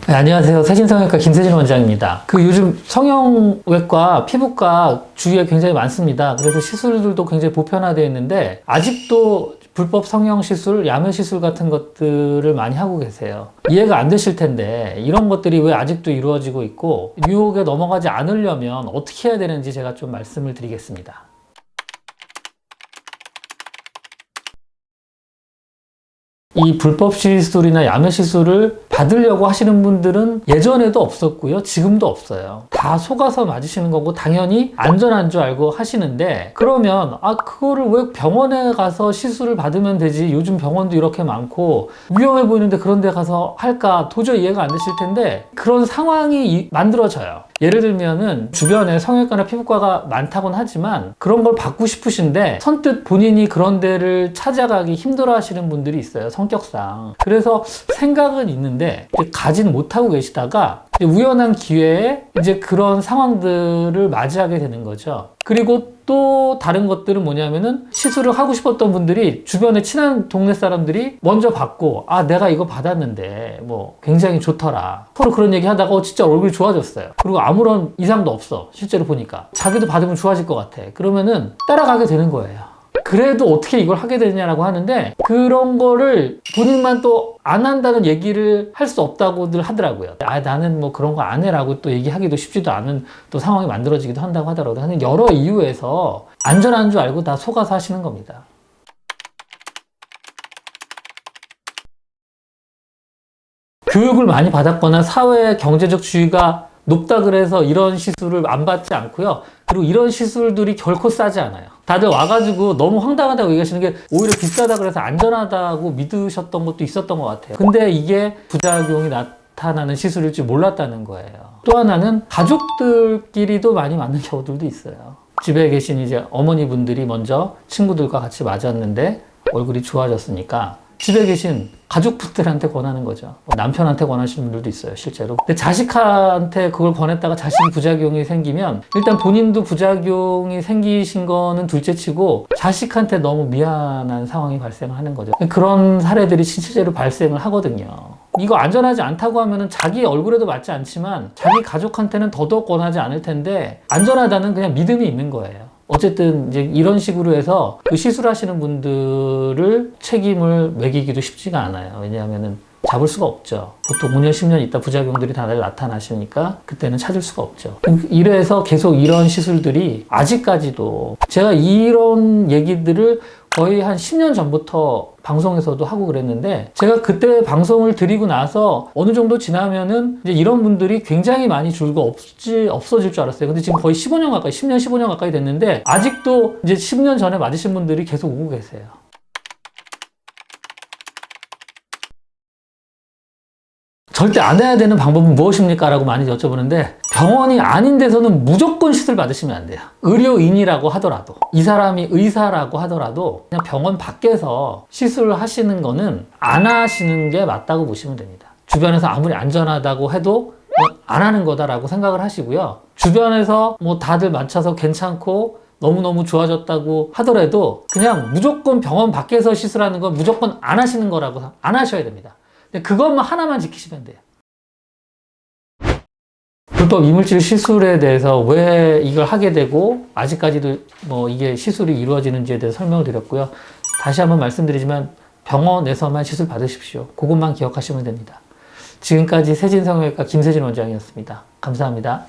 네, 안녕하세요. 세진성형외과 김세진 원장입니다. 요즘 성형외과, 피부과 주위에 굉장히 많습니다. 그래서 시술들도 굉장히 보편화되어 있는데 아직도 불법 성형 시술, 야매 시술 같은 것들을 많이 하고 계세요. 이해가 안 되실 텐데 이런 것들이 왜 아직도 이루어지고 있고 유혹에 넘어가지 않으려면 어떻게 해야 되는지 제가 좀 말씀을 드리겠습니다. 이 불법 시술이나 야매 시술을 받으려고 하시는 분들은 예전에도 없었고요. 지금도 없어요. 다 속아서 맞으시는 거고 당연히 안전한 줄 알고 하시는데, 그러면 그거를 왜 병원에 가서 시술을 받으면 되지, 요즘 병원도 이렇게 많고 위험해 보이는데 그런 데 가서 할까, 도저히 이해가 안 되실 텐데 그런 상황이 만들어져요. 예를 들면은 주변에 성형외과나 피부과가 많다고는 하지만 그런 걸 받고 싶으신데 선뜻 본인이 그런 데를 찾아가기 힘들어 하시는 분들이 있어요, 성격상. 그래서 생각은 있는데 가진 못하고 계시다가 우연한 기회에 이제 그런 상황들을 맞이하게 되는 거죠. 그리고 또 다른 것들은 뭐냐면은 시술을 하고 싶었던 분들이 주변에 친한 동네 사람들이 먼저 받고 내가 이거 받았는데 뭐 굉장히 좋더라, 서로 그런 얘기 하다가 진짜 얼굴이 좋아졌어요. 그리고 아무런 이상도 없어, 실제로 보니까. 자기도 받으면 좋아질 것 같아. 그러면은 따라가게 되는 거예요. 그래도 어떻게 이걸 하게 되냐라고 하는데, 그런 거를 본인만 또 안 한다는 얘기를 할 수 없다고들 하더라고요. 나는 뭐 그런 거 안 해라고 또 얘기하기도 쉽지도 않은 또 상황이 만들어지기도 한다고 하더라고요. 하는 여러 이유에서 안전한 줄 알고 다 속아서 하시는 겁니다. 교육을 많이 받았거나 사회의 경제적 지위가 높다 그래서 이런 시술을 안 받지 않고요. 그리고 이런 시술들이 결코 싸지 않아요. 다들 와가지고 너무 황당하다고 얘기하시는 게 오히려 비싸다 그래서 안전하다고 믿으셨던 것도 있었던 것 같아요. 근데 이게 부작용이 나타나는 시술일 줄 몰랐다는 거예요. 또 하나는 가족들끼리도 많이 맞는 경우들도 있어요. 집에 계신 이제 어머니분들이 먼저 친구들과 같이 맞았는데 얼굴이 좋아졌으니까 집에 계신 가족분들한테 권하는 거죠. 남편한테 권하시는 분들도 있어요, 실제로. 근데 자식한테 그걸 권했다가 자식이 부작용이 생기면 일단 본인도 부작용이 생기신 거는 둘째치고 자식한테 너무 미안한 상황이 발생하는 거죠. 그런 사례들이 실제로 발생을 하거든요. 이거 안전하지 않다고 하면은 자기 얼굴에도 맞지 않지만 자기 가족한테는 더더욱 권하지 않을 텐데, 안전하다는 그냥 믿음이 있는 거예요. 어쨌든 이제 이런 식으로 해서 그 시술하시는 분들을 책임을 매기기도 쉽지가 않아요. 왜냐하면은 잡을 수가 없죠. 보통 5년, 10년 있다 부작용들이 다들 나타나시니까 그때는 찾을 수가 없죠. 이래서 계속 이런 시술들이 아직까지도, 제가 이런 얘기들을 거의 한 10년 전부터 방송에서도 하고 그랬는데, 제가 그때 방송을 드리고 나서 어느 정도 지나면은 이제 이런 분들이 굉장히 많이 줄고 없어질 줄 알았어요. 근데 지금 거의 15년 가까이, 10년, 15년 가까이 됐는데 아직도 이제 10년 전에 맞으신 분들이 계속 오고 계세요. 절대 안 해야 되는 방법은 무엇입니까? 라고 많이 여쭤보는데, 병원이 아닌 데서는 무조건 시술 받으시면 안 돼요. 의료인이라고 하더라도, 이 사람이 의사라고 하더라도 그냥 병원 밖에서 시술을 하시는 거는 안 하시는 게 맞다고 보시면 됩니다. 주변에서 아무리 안전하다고 해도 안 하는 거다라고 생각을 하시고요. 주변에서 뭐 다들 맞춰서 괜찮고 너무너무 좋아졌다고 하더라도 그냥 무조건 병원 밖에서 시술하는 건 무조건 안 하시는 거라고 안 하셔야 됩니다. 그것만 하나만 지키시면 돼요. 불법 이물질 시술에 대해서 왜 이걸 하게 되고 아직까지도 뭐 이게 시술이 이루어지는지에 대해서 설명을 드렸고요. 다시 한번 말씀드리지만 병원에서만 시술 받으십시오. 그것만 기억하시면 됩니다. 지금까지 세진성형외과 김세진 원장이었습니다. 감사합니다.